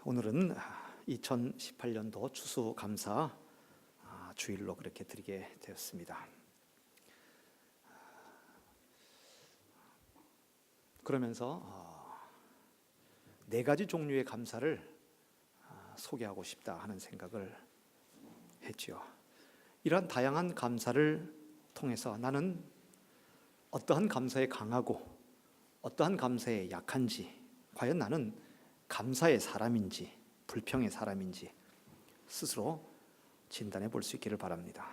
오늘은 2018년도 추수감사 주일로 그렇게 드리게 되었습니다. 그러면서 네 가지 종류의 감사를 소개하고 싶다 하는 생각을 했지요. 이러한 다양한 감사를 통해서 나는 어떠한 감사에 강하고 어떠한 감사에 약한지, 과연 나는 감사의 사람인지 불평의 사람인지 스스로 진단해 볼 수 있기를 바랍니다.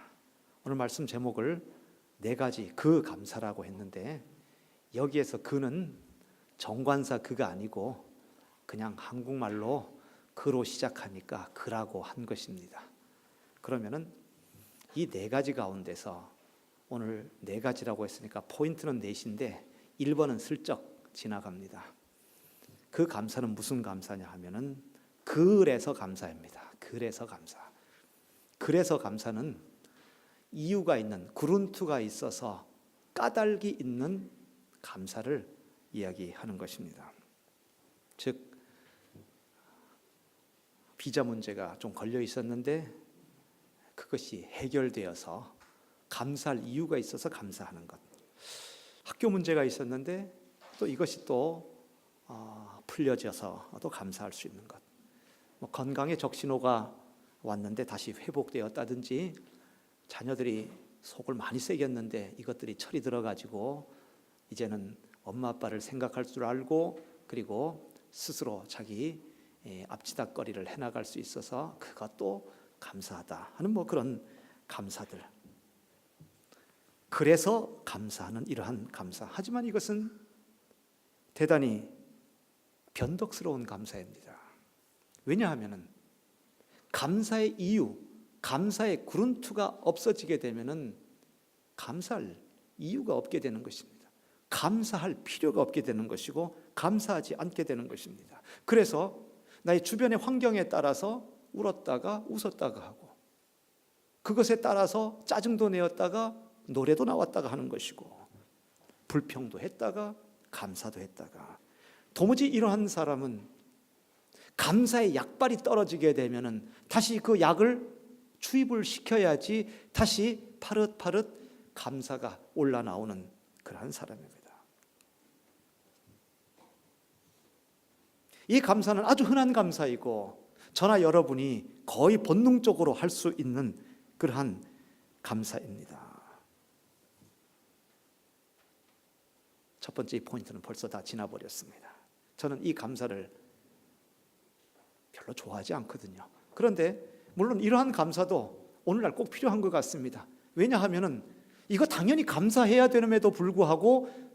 오늘 말씀 제목을 네 가지 그 감사라고 했는데, 여기에서 그는 정관사 그가 아니고 그냥 한국말로 그로 시작하니까 그라고 한 것입니다. 그러면은 이 네 가지 가운데서 오늘 네 가지라고 했으니까 포인트는 넷인데 1번은 슬쩍 지나갑니다. 그 감사는 무슨 감사냐 하면은 그래서 감사입니다. 그래서 감사. 그래서 감사는 이유가 있는, 그룬트가 있어서 까닭이 있는 감사를 이야기하는 것입니다. 즉 비자 문제가 좀 걸려 있었는데 그것이 해결되어서 감사할 이유가 있어서 감사하는 것. 학교 문제가 있었는데 또 이것이 또 풀려져서 또 감사할 수 있는 것. 건강에 적신호가 왔는데 다시 회복되었다든지, 자녀들이 속을 많이 새겼는데 이것들이 철이 들어가지고 이제는 엄마 아빠를 생각할 줄 알고 그리고 스스로 자기 앞치닥거리를 해나갈 수 있어서 그것도 감사하다 하는 그런 감사들. 그래서 감사하는 이러한 감사. 하지만 이것은 대단히 변덕스러운 감사입니다. 왜냐하면 감사의 이유, 감사의 그룬트가 없어지게 되면은 감사할 이유가 없게 되는 것입니다. 감사할 필요가 없게 되는 것이고 감사하지 않게 되는 것입니다. 그래서 나의 주변의 환경에 따라서 울었다가 웃었다가 하고, 그것에 따라서 짜증도 내었다가 노래도 나왔다가 하는 것이고, 불평도 했다가 감사도 했다가, 도무지 이러한 사람은 감사의 약발이 떨어지게 되면은 다시 그 약을 주입을 시켜야지 다시 파릇파릇 감사가 올라나오는 그러한 사람입니다. 이 감사는 아주 흔한 감사이고 저나 여러분이 거의 본능적으로 할 수 있는 그러한 감사입니다. 첫 번째 포인트는 벌써 다 지나버렸습니다. 저는 이 감사를 별로 좋아하지 않거든요. 그런데 물론 이러한 감사도 오늘날 꼭 필요한 것 같습니다. 왜냐하면 이거 당연히 감사해야 되는데도 불구하고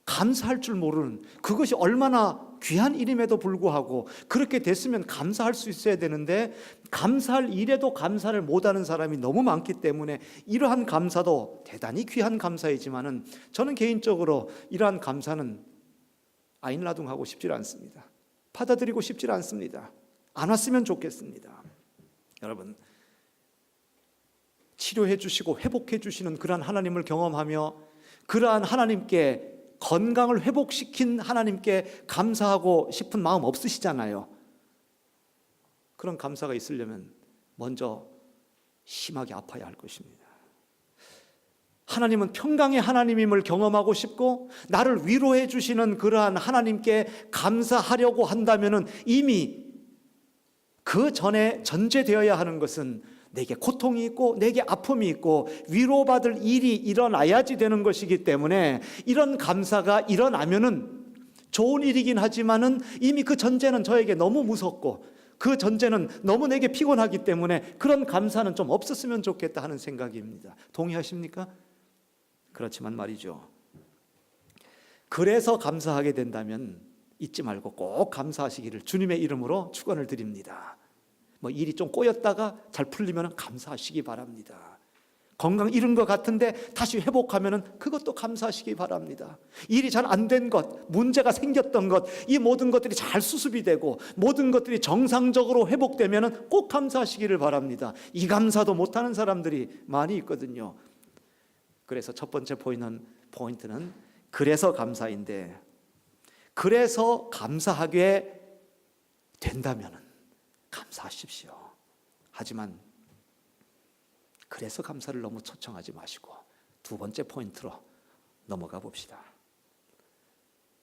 감사할 줄 모르는, 그것이 얼마나 귀한 일임에도 불구하고 그렇게 됐으면 감사할 수 있어야 되는데 감사할 일에도 감사를 못하는 사람이 너무 많기 때문에 이러한 감사도 대단히 귀한 감사이지만은 저는 개인적으로 이러한 감사는 아인라둥하고 싶지 않습니다. 받아들이고 싶지 않습니다. 안 왔으면 좋겠습니다. 여러분, 치료해 주시고 회복해 주시는 그러한 하나님을 경험하며 그러한 하나님께, 건강을 회복시킨 하나님께 감사하고 싶은 마음 없으시잖아요. 그런 감사가 있으려면 먼저 심하게 아파야 할 것입니다. 하나님은 평강의 하나님임을 경험하고 싶고 나를 위로해 주시는 그러한 하나님께 감사하려고 한다면 이미 그 전에 전제되어야 하는 것은 내게 고통이 있고 내게 아픔이 있고 위로받을 일이 일어나야지 되는 것이기 때문에 이런 감사가 일어나면은 좋은 일이긴 하지만은 이미 그 전제는 저에게 너무 무섭고 그 전제는 너무 내게 피곤하기 때문에 그런 감사는 좀 없었으면 좋겠다 하는 생각입니다. 동의하십니까? 그렇지만 말이죠, 그래서 감사하게 된다면 잊지 말고 꼭 감사하시기를 주님의 이름으로 축원을 드립니다. 일이 좀 꼬였다가 잘 풀리면 감사하시기 바랍니다. 건강 잃은 것 같은데 다시 회복하면 그것도 감사하시기 바랍니다. 일이 잘 안 된 것, 문제가 생겼던 것, 이 모든 것들이 잘 수습이 되고 모든 것들이 정상적으로 회복되면 꼭 감사하시기를 바랍니다. 이 감사도 못하는 사람들이 많이 있거든요. 그래서 첫 번째 포인트는 그래서 감사인데, 그래서 감사하게 된다면 감사하십시오. 하지만 그래서 감사를 너무 초청하지 마시고 두 번째 포인트로 넘어가 봅시다.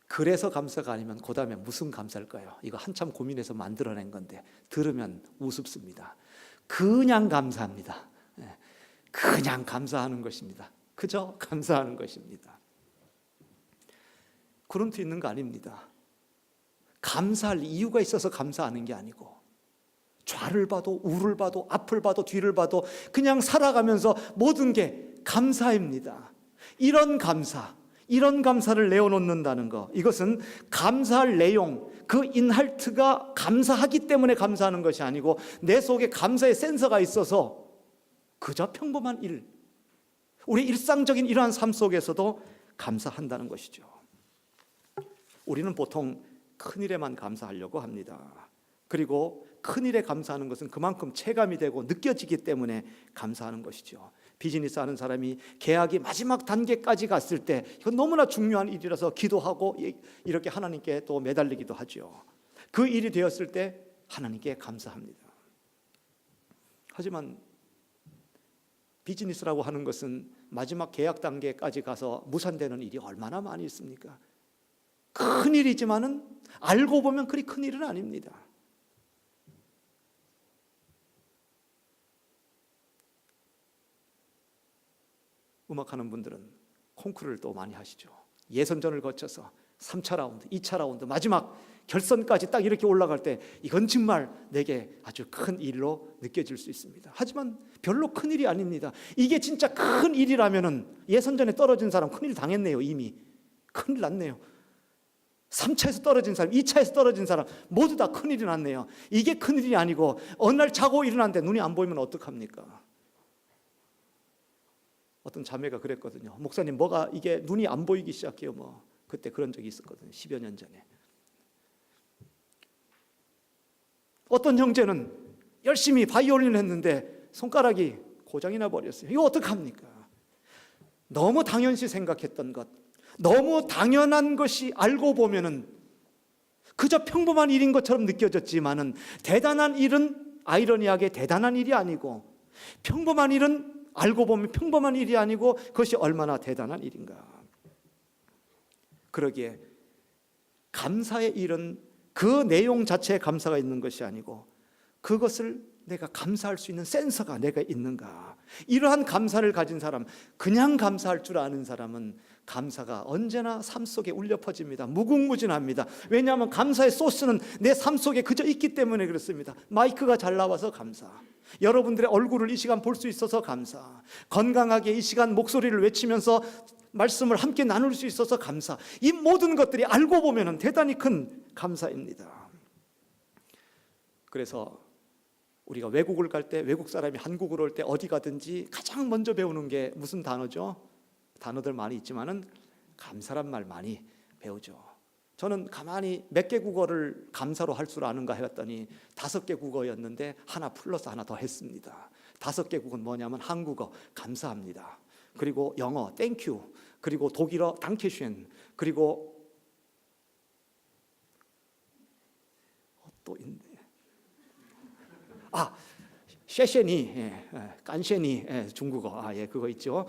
그래서 감사가 아니면 그 다음에 무슨 감사일까요? 이거 한참 고민해서 만들어낸 건데 들으면 우습습니다. 그냥 감사합니다. 그냥 감사하는 것입니다. 그저 감사하는 것입니다. 그런도 있는 거 아닙니다. 감사할 이유가 있어서 감사하는 게 아니고 좌를 봐도 우를 봐도 앞을 봐도 뒤를 봐도 그냥 살아가면서 모든 게 감사입니다. 이런 감사를 내어놓는다는 것, 이것은 감사할 내용, 그 인할트가 감사하기 때문에 감사하는 것이 아니고 내 속에 감사의 센서가 있어서 그저 평범한 일, 우리 일상적인 이러한 삶 속에서도 감사한다는 것이죠. 우리는 보통 큰일에만 감사하려고 합니다. 그리고 큰일에 감사하는 것은 그만큼 체감이 되고 느껴지기 때문에 감사하는 것이죠. 비즈니스 하는 사람이 계약이 마지막 단계까지 갔을 때 이건 너무나 중요한 일이라서 기도하고 이렇게 하나님께 또 매달리기도 하죠. 그 일이 되었을 때 하나님께 감사합니다. 하지만 비즈니스라고 하는 것은 마지막 계약 단계까지 가서 무산되는 일이 얼마나 많이 있습니까? 큰일이지만은 알고 보면 그리 큰일은 아닙니다. 음악하는 분들은 콩쿠르를 또 많이 하시죠. 예선전을 거쳐서 3차 라운드, 2차 라운드, 마지막 결선까지 딱 이렇게 올라갈 때 이건 정말 내게 아주 큰 일로 느껴질 수 있습니다. 하지만 별로 큰 일이 아닙니다. 이게 진짜 큰 일이라면은 예선전에 떨어진 사람 큰일 당했네요. 이미 큰일 났네요. 3차에서 떨어진 사람, 2차에서 떨어진 사람 모두 다 큰일이 났네요. 이게 큰일이 아니고 어느 날 자고 일어났는데 눈이 안 보이면 어떡합니까? 어떤 자매가 그랬거든요. 목사님 뭐가 이게 눈이 안 보이기 시작해요. 뭐 그때 그런 적이 있었거든요. 10여 년 전에. 어떤 형제는 열심히 바이올린을 했는데 손가락이 고장이 나 버렸어요. 이거 어떡합니까? 너무 당연시 생각했던 것, 너무 당연한 것이 알고 보면은 그저 평범한 일인 것처럼 느껴졌지만은 대단한 일은 아이러니하게 대단한 일이 아니고 평범한 일은 알고 보면 평범한 일이 아니고 그것이 얼마나 대단한 일인가. 그러기에 감사의 일은 그 내용 자체에 감사가 있는 것이 아니고 그것을 내가 감사할 수 있는 센서가 내가 있는가. 이러한 감사를 가진 사람, 그냥 감사할 줄 아는 사람은 감사가 언제나 삶 속에 울려 퍼집니다. 무궁무진합니다. 왜냐하면 감사의 소스는 내 삶 속에 그저 있기 때문에 그렇습니다. 마이크가 잘 나와서 감사, 여러분들의 얼굴을 이 시간 볼 수 있어서 감사, 건강하게 이 시간 목소리를 외치면서 말씀을 함께 나눌 수 있어서 감사. 이 모든 것들이 알고 보면 대단히 큰 감사입니다. 그래서 우리가 외국을 갈 때, 외국 사람이 한국으로 올 때 어디 가든지 가장 먼저 배우는 게 무슨 단어죠? 단어들 많이 있지만은 감사란 말 많이 배우죠. 저는 가만히 몇 개 국어를 감사로 할 줄 아는가 해봤더니 5개 국어였는데 하나 플러스 하나 더 했습니다. 5개 국어는 뭐냐면 한국어 감사합니다. 그리고 영어 땡큐, 그리고 독일어 dankeschön, 그리고 또 있네. 셰셰니, 깐셰니, 중국어, 그거 있죠.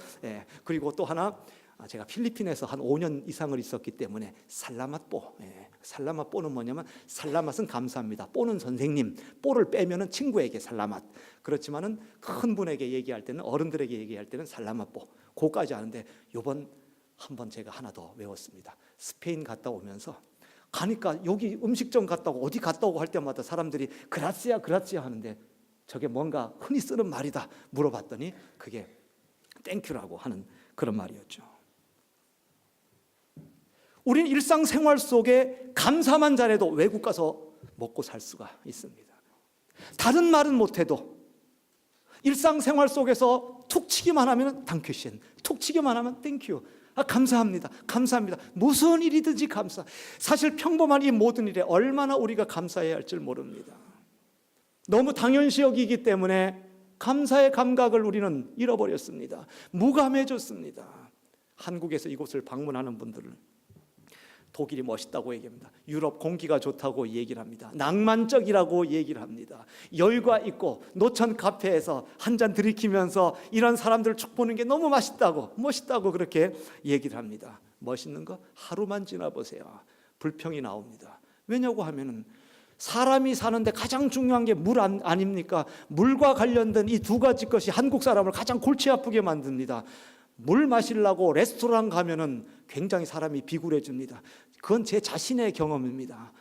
그리고 또 하나, 제가 필리핀에서 한 5년 이상을 있었기 때문에 살라맛 뽀. 살라맛 뽀는 뭐냐면 살라맛은 감사합니다. 뽀는 선생님, 뽀를 빼면은 친구에게 살라맛. 그렇지만은 큰 분에게 얘기할 때는, 어른들에게 얘기할 때는 살라맛 뽀. 그거까지 아는데 요번 한번 제가 하나 더 외웠습니다. 스페인 갔다 오면서 가니까 여기 음식점 갔다 오고 어디 갔다 오고 할 때마다 사람들이 그라시아 그라시아 하는데 저게 뭔가 흔히 쓰는 말이다 물어봤더니 그게 땡큐라고 하는 그런 말이었죠. 우리는 일상생활 속에 감사만 잘해도 외국 가서 먹고 살 수가 있습니다. 다른 말은 못해도 일상생활 속에서 툭 치기만 하면 dankeschön, 툭 치기만 하면 땡큐, 감사합니다, 감사합니다. 무슨 일이든지 감사. 사실 평범한 이 모든 일에 얼마나 우리가 감사해야 할 줄 모릅니다. 너무 당연시 여기기 때문에 감사의 감각을 우리는 잃어버렸습니다. 무감해졌습니다. 한국에서 이곳을 방문하는 분들은 독일이 멋있다고 얘기합니다. 유럽 공기가 좋다고 얘기를 합니다. 낭만적이라고 얘기를 합니다. 여유가 있고 노천 카페에서 한 잔 들이키면서 이런 사람들을 쭉 보는 게 너무 멋있다고 그렇게 얘기를 합니다. 멋있는 거 하루만 지나보세요. 불평이 나옵니다. 왜냐고 하면은 사람이 사는데 가장 중요한 게 물 아닙니까? 물과 관련된 이 두 가지 것이 한국 사람을 가장 골치 아프게 만듭니다. 물 마시려고 레스토랑 가면은 굉장히 사람이 비굴해집니다. 그건 제 자신의 경험입니다.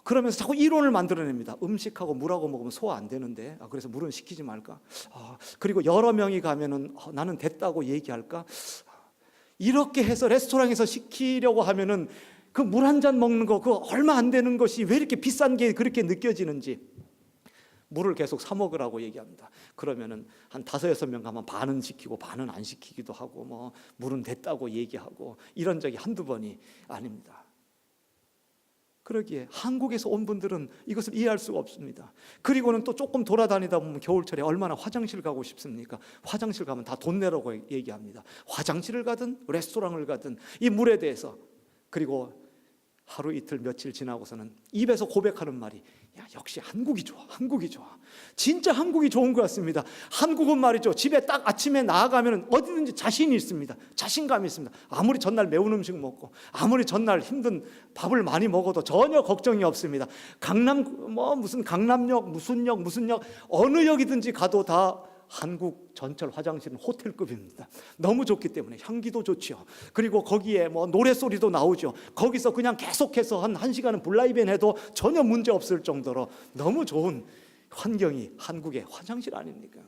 그러면서 자꾸 이론을 만들어냅니다. 음식하고 물하고 먹으면 소화 안 되는데, 그래서 물은 시키지 말까? 그리고 여러 명이 가면은 나는 됐다고 얘기할까? 이렇게 해서 레스토랑에서 시키려고 하면은 그 물 한 잔 먹는 거 그거 얼마 안 되는 것이 왜 이렇게 비싼 게 그렇게 느껴지는지 물을 계속 사 먹으라고 얘기합니다. 그러면은 한 5-6명 가면 반은 시키고 반은 안 시키기도 하고 뭐 물은 됐다고 얘기하고 이런 적이 한두 번이 아닙니다. 그러기에 한국에서 온 분들은 이것을 이해할 수가 없습니다. 그리고는 또 조금 돌아다니다 보면 겨울철에 얼마나 화장실 가고 싶습니까? 화장실 가면 다 돈 내라고 얘기합니다. 화장실을 가든 레스토랑을 가든 이 물에 대해서, 그리고 하루 이틀 며칠 지나고서는 입에서 고백하는 말이 야 역시 한국이 좋아, 한국이 좋아. 진짜 한국이 좋은 것 같습니다. 한국은 말이죠, 집에 딱 아침에 나아가면 어디든지 자신이 있습니다. 자신감이 있습니다. 아무리 전날 매운 음식 먹고 아무리 전날 힘든 밥을 많이 먹어도 전혀 걱정이 없습니다. 무슨 강남역 무슨 역 어느 역이든지 가도 다 한국 전철 화장실은 호텔급입니다. 너무 좋기 때문에 향기도 좋죠. 그리고 거기에 뭐 노래소리도 나오죠. 거기서 그냥 계속해서 한 1시간은 블라이벤 해도 전혀 문제 없을 정도로 너무 좋은 환경이 한국의 화장실 아닙니까?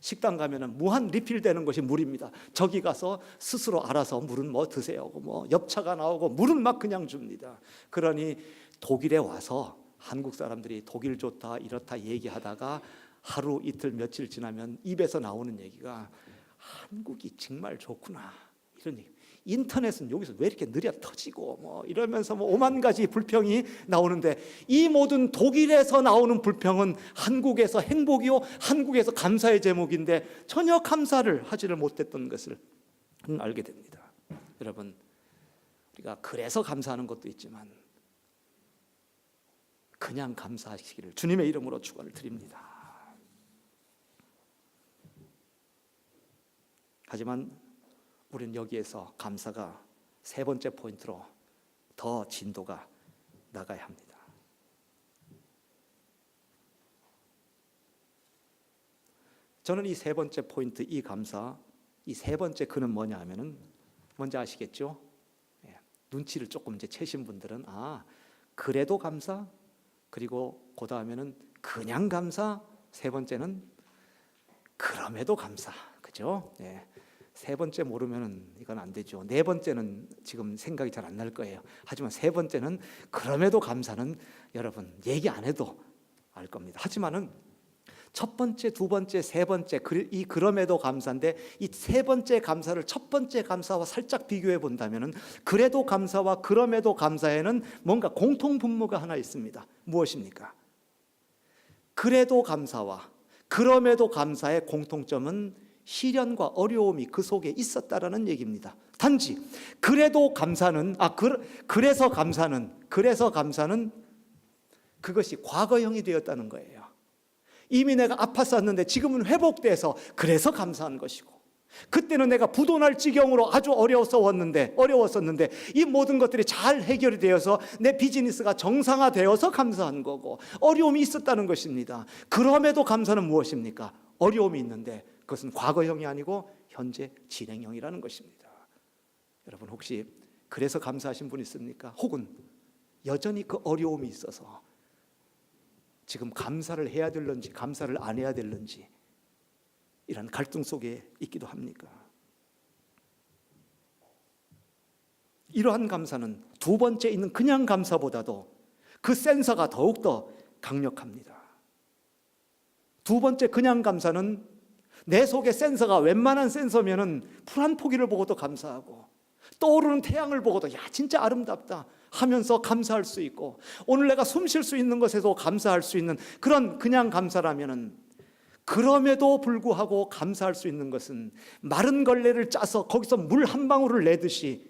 식당 가면은 무한 리필되는 것이 물입니다. 저기 가서 스스로 알아서 물은 뭐 드세요. 뭐 엽차가 나오고 물은 막 그냥 줍니다. 그러니 독일에 와서 한국 사람들이 독일 좋다 이렇다 얘기하다가 하루 이틀 며칠 지나면 입에서 나오는 얘기가 한국이 정말 좋구나 이런 얘기. 인터넷은 여기서 왜 이렇게 느려 터지고 뭐 이러면서 뭐 5만 가지 불평이 나오는데 이 모든 독일에서 나오는 불평은 한국에서 행복이요 한국에서 감사의 제목인데 전혀 감사를 하지를 못했던 것을 알게 됩니다. 여러분, 우리가 그래서 감사하는 것도 있지만 그냥 감사하시기를 주님의 이름으로 축원을 드립니다. 하지만 우리는 여기에서 감사가 세 번째 포인트로 더 진도가 나가야 합니다. 저는 이 세 번째 포인트, 이 감사, 이 세 번째 그는 뭐냐 하면은 뭔지 아시겠죠? 눈치를 조금 이제 채신 분들은 그래도 감사, 그리고 그 다음에는 그냥 감사, 세 번째는 그럼에도 감사, 그죠? 세 번째 모르면은 이건 안 되죠. 네 번째는 지금 생각이 잘 안 날 거예요. 하지만 세 번째는 그럼에도 감사는 여러분 얘기 안 해도 알 겁니다. 하지만은 첫 번째, 두 번째, 세 번째 이 그럼에도 감사인데 이 세 번째 감사를 첫 번째 감사와 살짝 비교해 본다면은 그래도 감사와 그럼에도 감사에는 뭔가 공통 분모가 하나 있습니다. 무엇입니까? 그래도 감사와 그럼에도 감사의 공통점은 시련과 어려움이 그 속에 있었다라는 얘기입니다. 단지 그래도 감사는 그래서 감사는 그것이 과거형이 되었다는 거예요. 이미 내가 아팠었는데 지금은 회복돼서 그래서 감사한 것이고, 그때는 내가 부도날 지경으로 아주 어려웠었는데 이 모든 것들이 잘 해결이 되어서 내 비즈니스가 정상화되어서 감사한 거고, 어려움이 있었다는 것입니다. 그럼에도 감사는 무엇입니까? 어려움이 있는데 그것은 과거형이 아니고 현재 진행형이라는 것입니다. 여러분, 혹시 그래서 감사하신 분 있습니까? 혹은 여전히 그 어려움이 있어서 지금 감사를 해야 될런지 감사를 안 해야 될런지 이런 갈등 속에 있기도 합니까? 이러한 감사는 두 번째 있는 그냥 감사보다도 그 센서가 더욱더 강력합니다. 두 번째 그냥 감사는 내 속에 센서가 웬만한 센서면은 풀 한 포기를 보고도 감사하고 떠오르는 태양을 보고도 야 진짜 아름답다 하면서 감사할 수 있고, 오늘 내가 숨 쉴 수 있는 것에도 감사할 수 있는 그런 그냥 감사라면은, 그럼에도 불구하고 감사할 수 있는 것은 마른 걸레를 짜서 거기서 물 한 방울을 내듯이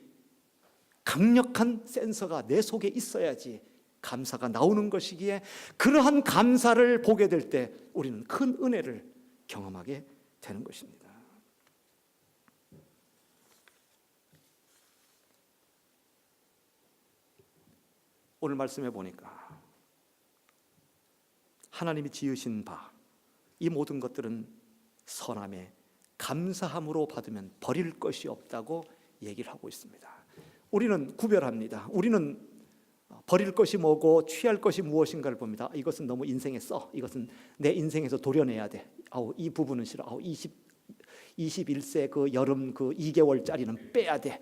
강력한 센서가 내 속에 있어야지 감사가 나오는 것이기에, 그러한 감사를 보게 될 때 우리는 큰 은혜를 경험하게 되는 것입니다. 오늘 말씀해 보니까 하나님이 지으신 바, 이 모든 것들은 선함에 감사함으로 받으면 버릴 것이 없다고 얘기를 하고 있습니다. 우리는 구별합니다. 우리는 버릴 것이 뭐고 취할 것이 무엇인가를 봅니다. 이것은 너무 인생에 써. 이것은 내 인생에서 도려내야 돼. 이 부분은 싫어. 21세 그 여름 그 2개월짜리는 빼야 돼.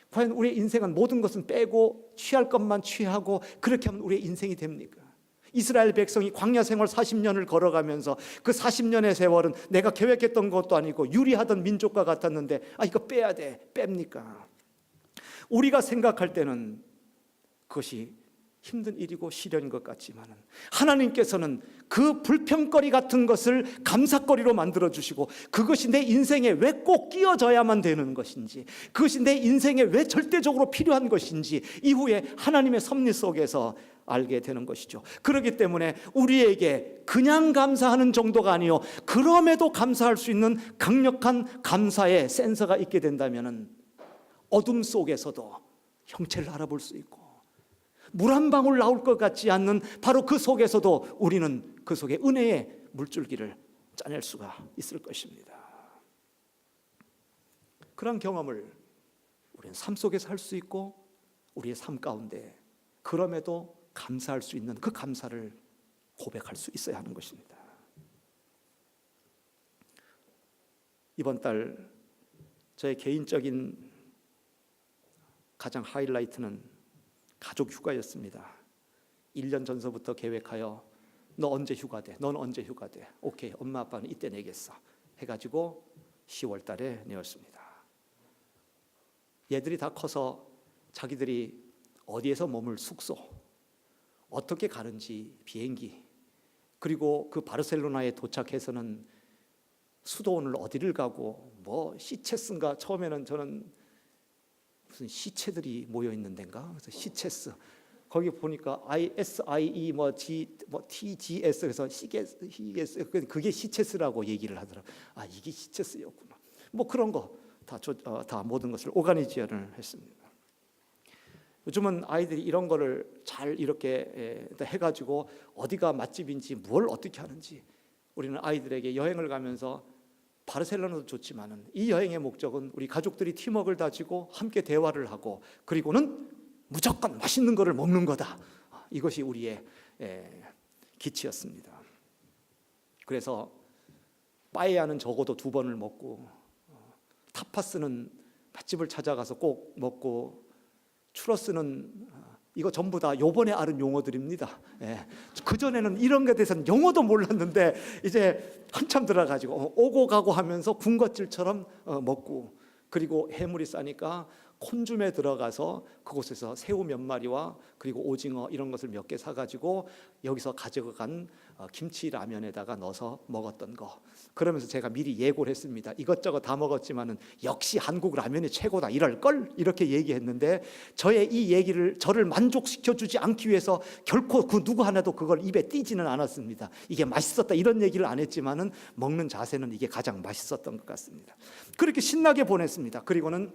과연 우리의 인생은 모든 것은 빼고 취할 것만 취하고 그렇게 하면 우리의 인생이 됩니까? 이스라엘 백성이 광야 생활 40년을 걸어가면서 그 40년의 세월은 내가 계획했던 것도 아니고 유리하던 민족과 같았는데 이거 빼야 돼. 뺍니까? 우리가 생각할 때는 그것이 힘든 일이고 시련인 것 같지만은 하나님께서는 그 불평거리 같은 것을 감사거리로 만들어 주시고, 그것이 내 인생에 왜 꼭 끼어져야만 되는 것인지, 그것이 내 인생에 왜 절대적으로 필요한 것인지 이후에 하나님의 섭리 속에서 알게 되는 것이죠. 그렇기 때문에 우리에게 그냥 감사하는 정도가 아니요, 그럼에도 감사할 수 있는 강력한 감사의 센서가 있게 된다면은 어둠 속에서도 형체를 알아볼 수 있고, 물 한 방울 나올 것 같지 않는 바로 그 속에서도 우리는 그 속에 은혜의 물줄기를 짜낼 수가 있을 것입니다. 그런 경험을 우리는 삶 속에서 할 수 있고, 우리의 삶 가운데 그럼에도 감사할 수 있는 그 감사를 고백할 수 있어야 하는 것입니다. 이번 달 저의 개인적인 가장 하이라이트는 가족 휴가였습니다. 1년 전서부터 계획하여 너 언제 휴가 돼? 넌 언제 휴가 돼? 오케이, 엄마 아빠는 이때 내겠어 해가지고 10월 달에 내었습니다. 얘들이 다 커서 자기들이 어디에서 머물 숙소, 어떻게 가는지 비행기, 그리고 그 바르셀로나에 도착해서는 수도원을 어디를 가고 뭐 시체스인가, 처음에는 저는 무슨 시체들이 모여 있는 데인가? 그래서 시체스, 거기 보니까 ISIE 뭐 TGS, 그래서 시게스, 그게 시체스라고 얘기를 하더라고요. 이게 시체스였구나. 뭐 그런 거 다 모든 것을 오가니지어를 했습니다. 요즘은 아이들이 이런 거를 잘 이렇게 해가지고 어디가 맛집인지 뭘 어떻게 하는지, 우리는 아이들에게 여행을 가면서 바르셀로나도 좋지만은 이 여행의 목적은 우리 가족들이 팀워크를 다지고 함께 대화를 하고, 그리고는 무조건 맛있는 거를 먹는 거다. 이것이 우리의 기치였습니다. 그래서 빠에야는 적어도 2번을 먹고, 타파스는 맛집을 찾아가서 꼭 먹고, 추러스는 이거 전부 다 요번에 알은 용어들입니다. 그전에는 이런 것에 대해서는 영어도 몰랐는데 이제 한참 들어가지고 오고 가고 하면서 군것질처럼 먹고, 그리고 해물이 싸니까 콘줌에 들어가서 그곳에서 새우 몇 마리와 그리고 오징어 이런 것을 몇 개 사가지고 여기서 가져간 김치 라면에다가 넣어서 먹었던 거. 그러면서 제가 미리 예고를 했습니다. 이것저것 다 먹었지만은 역시 한국 라면이 최고다 이럴걸? 이렇게 얘기했는데, 저의 이 얘기를 저를 만족시켜주지 않기 위해서 결코 그 누구 하나도 그걸 입에 띄지는 않았습니다. 이게 맛있었다 이런 얘기를 안 했지만은 먹는 자세는 이게 가장 맛있었던 것 같습니다. 그렇게 신나게 보냈습니다. 그리고는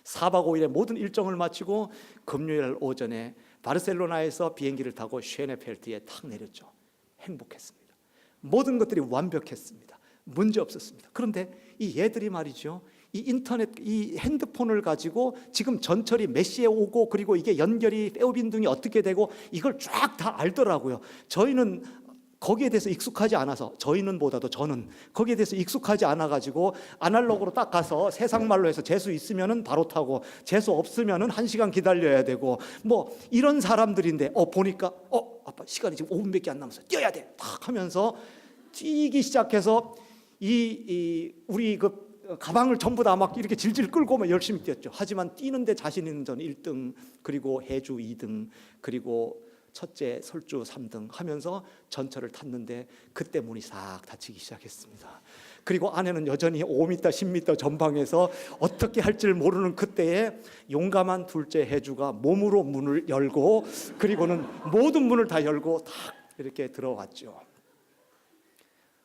4박 5일의 모든 일정을 마치고 금요일 오전에 바르셀로나에서 비행기를 타고 쉐네펠트에 탁 내렸죠. 행복했습니다. 모든 것들이 완벽했습니다. 문제 없었습니다. 그런데 이 얘들이 말이죠, 이 인터넷, 이 핸드폰을 가지고 지금 전철이 몇 시에 오고, 그리고 이게 연결이 페어빈등이 어떻게 되고 이걸 쫙 다 알더라고요. 저희는 거기에 대해서 익숙하지 않아서, 저희는 보다도 저는 거기에 대해서 익숙하지 않아가지고 아날로그로 딱 가서 세상말로 해서 재수 있으면은 바로 타고 재수 없으면은 1시간 기다려야 되고 뭐 이런 사람들인데, 보니까 아빠 시간이 지금 5분밖에 안 남았어, 뛰어야 돼 탁 하면서 뛰기 시작해서 우리 그 가방을 전부 다 막 이렇게 질질 끌고 막 열심히 뛰었죠. 하지만 뛰는데 자신 있는 저는 1등, 그리고 해주 2등, 그리고 첫째 설주 3등 하면서 전철을 탔는데 그때 문이 싹 닫히기 시작했습니다. 그리고 아내는 여전히 5m, 10m 전방에서 어떻게 할지를 모르는 그때에 용감한 둘째 해주가 몸으로 문을 열고, 그리고는 모든 문을 다 열고 딱 이렇게 들어왔죠.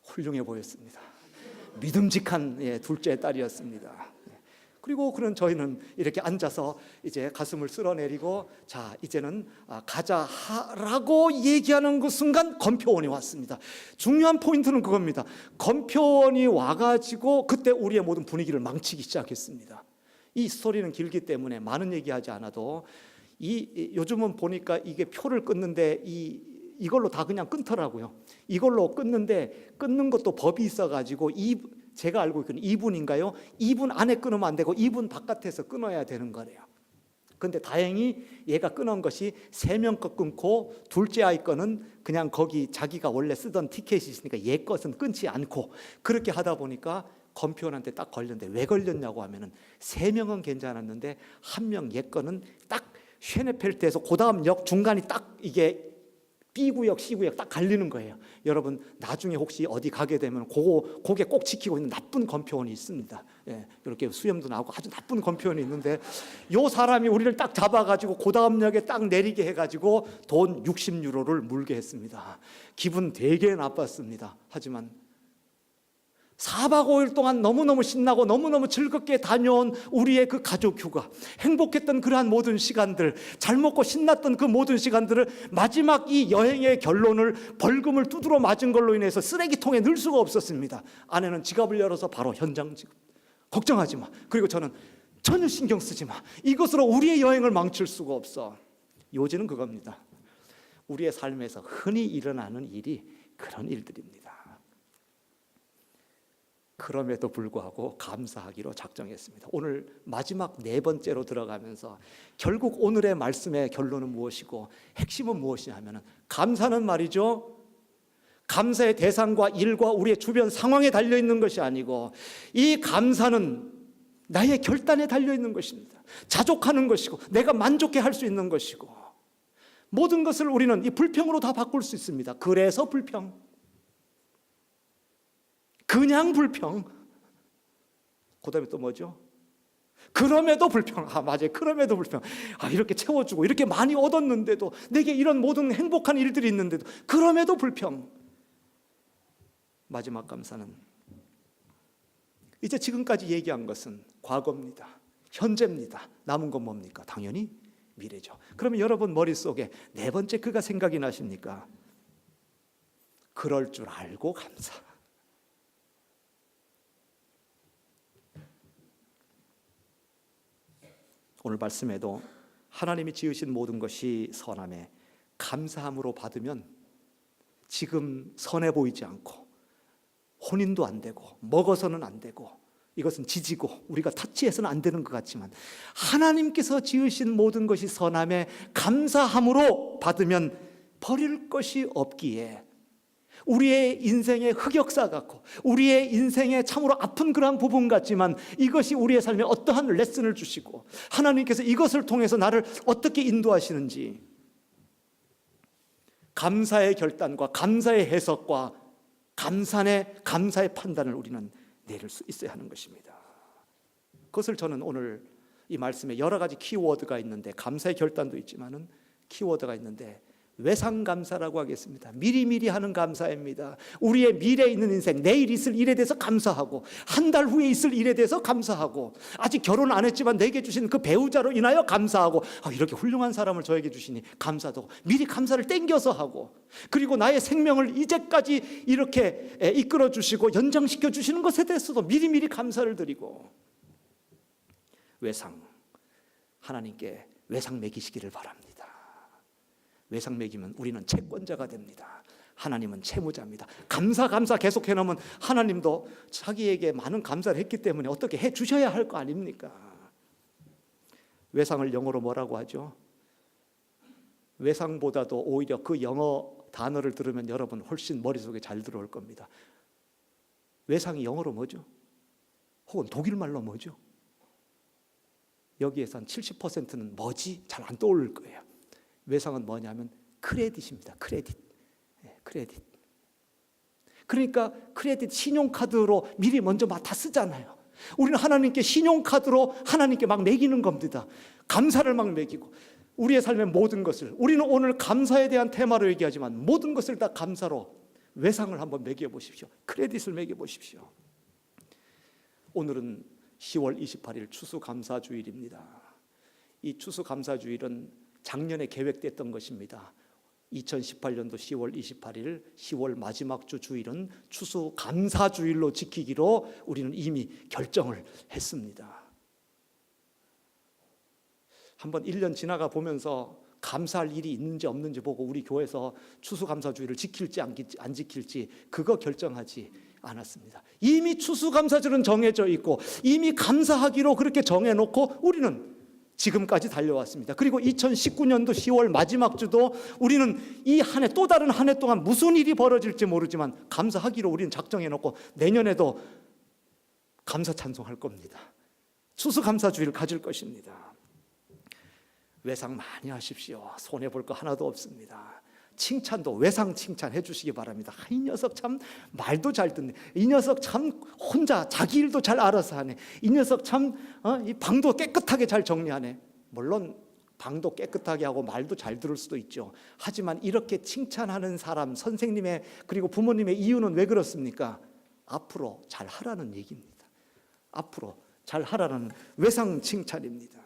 훌륭해 보였습니다. 믿음직한 둘째 딸이었습니다. 그리고 그런 저희는 이렇게 앉아서 이제 가슴을 쓸어내리고, 자 이제는 가자라고 얘기하는 그 순간 검표원이 왔습니다. 중요한 포인트는 그겁니다. 검표원이 와가지고 그때 우리의 모든 분위기를 망치기 시작했습니다. 이 스토리는 길기 때문에 많은 얘기하지 않아도, 요즘은 보니까 이게 표를 끊는데 이걸로 다 그냥 끊더라고요. 이걸로 끊는데, 끊는 것도 법이 있어가지고 제가 알고 있기로는 2분인가요? 2분 안에 끊으면 안 되고 2분 바깥에서 끊어야 되는 거래요. 그런데 다행히 얘가 끊은 것이 3명 거 끊고, 둘째 아이 거는 그냥 거기 자기가 원래 쓰던 티켓이 있으니까 얘 것은 끊지 않고, 그렇게 하다 보니까 검표원한테 딱 걸렸는데, 왜 걸렸냐고 하면은 3명은 괜찮았는데 1명 얘 거는 딱 쉐네펠트에서 그 다음 역 중간이 딱 이게 B구역, C구역 딱 갈리는 거예요. 여러분 나중에 혹시 어디 가게 되면 그게 꼭 지키고 있는 나쁜 검표원이 있습니다. 예, 이렇게 수염도 나오고 아주 나쁜 검표원이 있는데, 요 사람이 우리를 딱 잡아가지고 그 다음 역에 딱 내리게 해가지고 돈 60유로를 물게 했습니다. 기분 되게 나빴습니다. 하지만 4박 5일 동안 너무너무 신나고 너무너무 즐겁게 다녀온 우리의 그 가족 휴가, 행복했던 그러한 모든 시간들, 잘 먹고 신났던 그 모든 시간들을 마지막 이 여행의 결론을 벌금을 두드러 맞은 걸로 인해서 쓰레기통에 넣을 수가 없었습니다. 아내는 지갑을 열어서 바로 현장 지급. 걱정하지 마. 그리고 저는 전혀 신경 쓰지 마. 이것으로 우리의 여행을 망칠 수가 없어. 요지는 그겁니다. 우리의 삶에서 흔히 일어나는 일이 그런 일들입니다. 그럼에도 불구하고 감사하기로 작정했습니다. 오늘 마지막 4번째로 들어가면서 결국 오늘의 말씀의 결론은 무엇이고 핵심은 무엇이냐면, 감사는 말이죠, 감사의 대상과 일과 우리의 주변 상황에 달려있는 것이 아니고, 이 감사는 나의 결단에 달려있는 것입니다. 자족하는 것이고 내가 만족해 할 수 있는 것이고, 모든 것을 우리는 이 불평으로 다 바꿀 수 있습니다. 그래서 불평, 그냥 불평. 그 다음에 또 뭐죠? 그럼에도 불평. 맞아요. 그럼에도 불평. 이렇게 채워주고 이렇게 많이 얻었는데도, 내게 이런 모든 행복한 일들이 있는데도 그럼에도 불평. 마지막 감사는, 이제 지금까지 얘기한 것은 과거입니다. 현재입니다. 남은 건 뭡니까? 당연히 미래죠. 그러면 여러분 머릿속에 4번째 그가 생각이 나십니까? 그럴 줄 알고 감사. 오늘 말씀에도 하나님이 지으신 모든 것이 선함에 감사함으로 받으면 지금 선해 보이지 않고, 혼인도 안 되고 먹어서는 안 되고, 이것은 지지고 우리가 타치해서는 안 되는 것 같지만, 하나님께서 지으신 모든 것이 선함에 감사함으로 받으면 버릴 것이 없기에, 우리의 인생의 흑역사 같고 우리의 인생의 참으로 아픈 그러한 부분 같지만, 이것이 우리의 삶에 어떠한 레슨을 주시고 하나님께서 이것을 통해서 나를 어떻게 인도하시는지, 감사의 결단과 감사의 해석과 감사의 판단을 우리는 내릴 수 있어야 하는 것입니다. 그것을 저는 오늘 이 말씀에 여러 가지 키워드가 있는데, 감사의 결단도 있지만은 키워드가 있는데, 외상감사라고 하겠습니다. 미리미리 하는 감사입니다. 우리의 미래에 있는 인생, 내일 있을 일에 대해서 감사하고, 한 달 후에 있을 일에 대해서 감사하고, 아직 결혼 안 했지만 내게 주신 그 배우자로 인하여 감사하고, 이렇게 훌륭한 사람을 저에게 주시니 감사도 미리 감사를 땡겨서 하고, 그리고 나의 생명을 이제까지 이렇게 이끌어 주시고 연장시켜 주시는 것에 대해서도 미리미리 감사를 드리고, 외상, 하나님께 외상 매기시기를 바랍니다. 외상 매기면 우리는 채권자가 됩니다. 하나님은 채무자입니다. 감사 계속 해놓으면 하나님도 자기에게 많은 감사를 했기 때문에 어떻게 해 주셔야 할 거 아닙니까? 외상을 영어로 뭐라고 하죠? 외상보다도 오히려 그 영어 단어를 들으면 여러분 훨씬 머릿속에 잘 들어올 겁니다. 외상이 영어로 뭐죠? 혹은 독일말로 뭐죠? 여기에서 한 70%는 뭐지? 잘 안 떠오를 거예요. 외상은 뭐냐면 크레딧입니다. 크레딧. 그러니까 크레딧 신용카드로 미리 먼저 맡아 쓰잖아요. 우리는 하나님께 신용카드로 하나님께 막 매기는 겁니다. 감사를 막 매기고 우리의 삶의 모든 것을, 우리는 오늘 감사에 대한 테마로 얘기하지만 모든 것을 다 감사로 외상을 한번 매겨보십시오. 크레딧을 매겨보십시오. 오늘은 10월 28일 추수감사주일입니다. 이 추수감사주일은 작년에 계획됐던 것입니다. 2018년도 10월 28일 10월 마지막 주 주일은 추수감사주일로 지키기로 우리는 이미 결정을 했습니다. 한번 1년 지나가 보면서 감사할 일이 있는지 없는지 보고 우리 교회에서 추수감사주일을 지킬지 안 지킬지 그거 결정하지 않았습니다. 이미 추수감사절은 정해져 있고 이미 감사하기로 그렇게 정해놓고 우리는 지금까지 달려왔습니다. 그리고 2019년도 10월 마지막 주도 우리는 이 한 해, 또 다른 한 해 동안 무슨 일이 벌어질지 모르지만 감사하기로 우리는 작정해놓고 내년에도 감사 찬송할 겁니다. 추수감사주의를 가질 것입니다. 외상 많이 하십시오. 손해볼 거 하나도 없습니다. 칭찬도 외상 칭찬해 주시기 바랍니다. 이 녀석 참 말도 잘 듣네. 이 녀석 참 혼자 자기 일도 잘 알아서 하네. 이 녀석 참 이 방도 깨끗하게 잘 정리하네. 물론 방도 깨끗하게 하고 말도 잘 들을 수도 있죠. 하지만 이렇게 칭찬하는 사람, 선생님의 그리고 부모님의 이유는 왜 그렇습니까? 앞으로 잘 하라는 얘기입니다. 앞으로 잘 하라는 외상 칭찬입니다.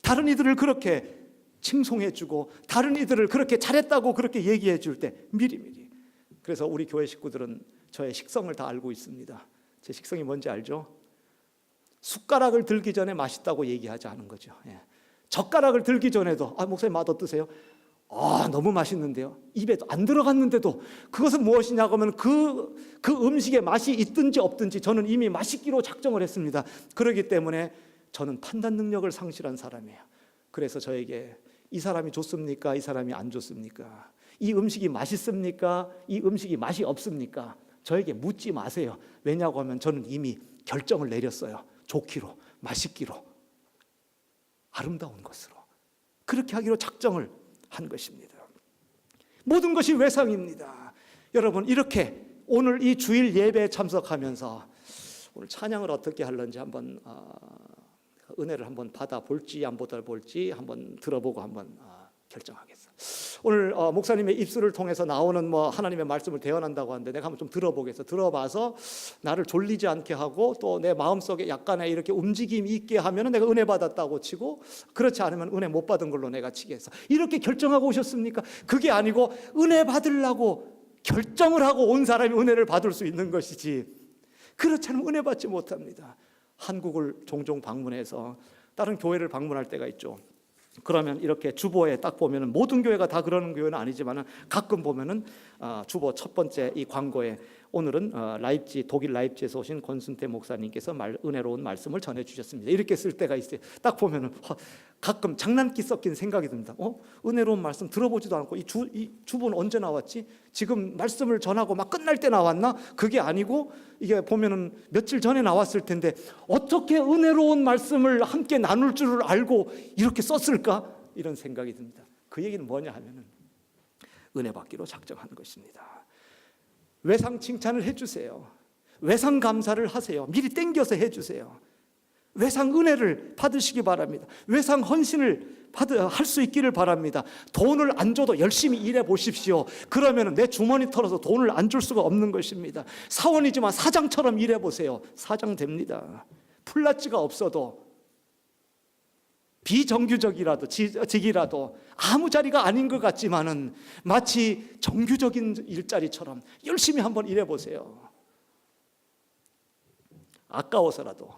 다른 이들을 그렇게 칭송해주고 다른 이들을 그렇게 잘했다고 그렇게 얘기해 줄 때 미리미리. 그래서 우리 교회 식구들은 저의 식성을 다 알고 있습니다. 제 식성이 뭔지 알죠? 숟가락을 들기 전에 맛있다고 얘기하지 않은 거죠. 예. 젓가락을 들기 전에도 목사님 맛 어떠세요? 너무 맛있는데요. 입에 안 들어갔는데도 그것은 무엇이냐고 하면 그 음식에 맛이 있든지 없든지 저는 이미 맛있기로 작정을 했습니다. 그렇기 때문에 저는 판단 능력을 상실한 사람이에요. 그래서 저에게 이 사람이 좋습니까? 이 사람이 안 좋습니까? 이 음식이 맛있습니까? 이 음식이 맛이 없습니까? 저에게 묻지 마세요. 왜냐고 하면 저는 이미 결정을 내렸어요. 좋기로, 맛있기로, 아름다운 것으로. 그렇게 하기로 작정을 한 것입니다. 모든 것이 외상입니다. 여러분, 이렇게 오늘 이 주일 예배에 참석하면서 오늘 찬양을 어떻게 하려는지 한번 은혜를 한번 받아볼지 안 받아볼지 한번 들어보고 한번 결정하겠어. 오늘 목사님의 입술을 통해서 나오는 하나님의 말씀을 대언한다고 하는데 내가 한번 좀 들어보겠어. 들어봐서 나를 졸리지 않게 하고 또 내 마음속에 약간의 이렇게 움직임이 있게 하면 내가 은혜 받았다고 치고, 그렇지 않으면 은혜 못 받은 걸로 내가 치겠어. 이렇게 결정하고 오셨습니까? 그게 아니고 은혜 받으려고 결정을 하고 온 사람이 은혜를 받을 수 있는 것이지, 그렇지 않으면 은혜 받지 못합니다. 한국을 종종 방문해서 다른 교회를 방문할 때가 있죠. 그러면 이렇게 주보에 딱 보면은 모든 교회가 다 그러는 교회는 아니지만은 가끔 보면은 주보 첫 번째 이 광고에 오늘은 독일 라입지에서 오신 권순태 목사님께서 은혜로운 말씀을 전해 주셨습니다. 이렇게 쓸 때가 있어요. 딱 보면은 가끔 장난기 섞인 생각이 듭니다. 은혜로운 말씀 들어보지도 않고 이 주보는 언제 나왔지? 지금 말씀을 전하고 막 끝날 때 나왔나? 그게 아니고 이게 보면은 며칠 전에 나왔을 텐데 어떻게 은혜로운 말씀을 함께 나눌 줄을 알고 이렇게 썼을까? 이런 생각이 듭니다. 그 얘기는 뭐냐 하면은 은혜 받기로 작정한 것입니다. 외상 칭찬을 해주세요. 외상 감사를 하세요. 미리 땡겨서 해주세요. 외상 은혜를 받으시기 바랍니다. 외상 헌신을 할 수 있기를 바랍니다. 돈을 안 줘도 열심히 일해 보십시오. 그러면 내 주머니 털어서 돈을 안 줄 수가 없는 것입니다. 사원이지만 사장처럼 일해 보세요. 사장 됩니다. 플라츠가 없어도 비정규적이라도 직이라도 아무 자리가 아닌 것 같지만은 마치 정규적인 일자리처럼 열심히 한번 일해 보세요. 아까워서라도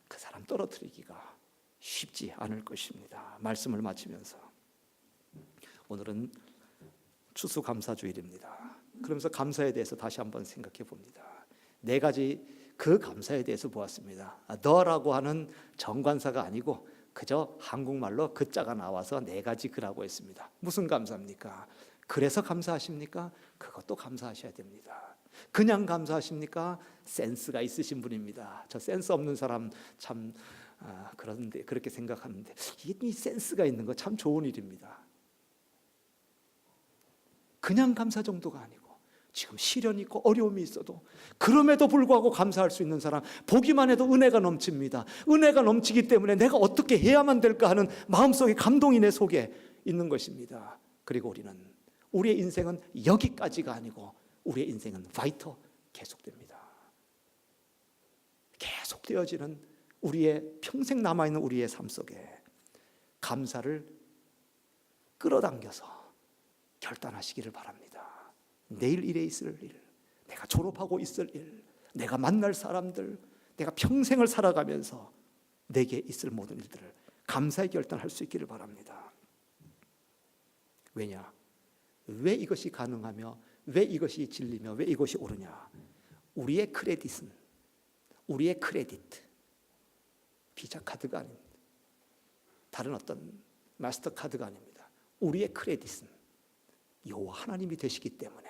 그 사람 떨어뜨리기가 쉽지 않을 것입니다. 말씀을 마치면서 오늘은 추수감사주일입니다. 그러면서 감사에 대해서 다시 한번 생각해 봅니다. 네 가지 그 감사에 대해서 보았습니다. 너라고 하는 정관사가 아니고 그저 한국말로 그 자가 나와서 네 가지 그라고 했습니다. 무슨 감사입니까? 그래서 감사하십니까? 그것도 감사하셔야 됩니다. 그냥 감사하십니까? 센스가 있으신 분입니다. 저 센스 없는 사람 참 그런데 그렇게 생각하는데 이 센스가 있는 거 참 좋은 일입니다. 그냥 감사 정도가 아니고 지금 시련이 있고 어려움이 있어도 그럼에도 불구하고 감사할 수 있는 사람, 보기만 해도 은혜가 넘칩니다. 은혜가 넘치기 때문에 내가 어떻게 해야만 될까 하는 마음속의 감동이 내 속에 있는 것입니다. 그리고 우리의 인생은 여기까지가 아니고 우리의 인생은 바이터 계속됩니다. 계속되어지는 우리의 평생 남아있는 우리의 삶 속에 감사를 끌어당겨서 결단하시기를 바랍니다. 내일 일에 있을 일, 내가 졸업하고 있을 일, 내가 만날 사람들, 내가 평생을 살아가면서 내게 있을 모든 일들을 감사의 결단할 수 있기를 바랍니다. 왜냐? 왜 이것이 가능하며 왜 이것이 진리며 왜 이것이 옳으냐? 우리의 크레딧은 우리의 크레딧, 비자 카드가 아닙니다. 다른 어떤 마스터 카드가 아닙니다. 우리의 크레딧은 여호와 하나님이 되시기 때문에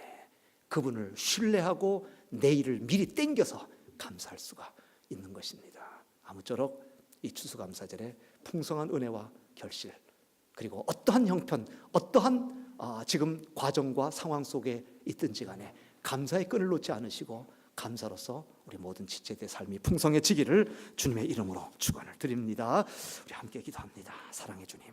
그분을 신뢰하고 내일을 미리 땡겨서 감사할 수가 있는 것입니다. 아무쪼록 이 추수감사절에 풍성한 은혜와 결실, 그리고 어떠한 형편, 어떠한 지금 과정과 상황 속에 있든지 간에 감사의 끈을 놓지 않으시고 감사로서 우리 모든 지체의 삶이 풍성해지기를 주님의 이름으로 축원을 드립니다. 우리 함께 기도합니다. 사랑의 주님,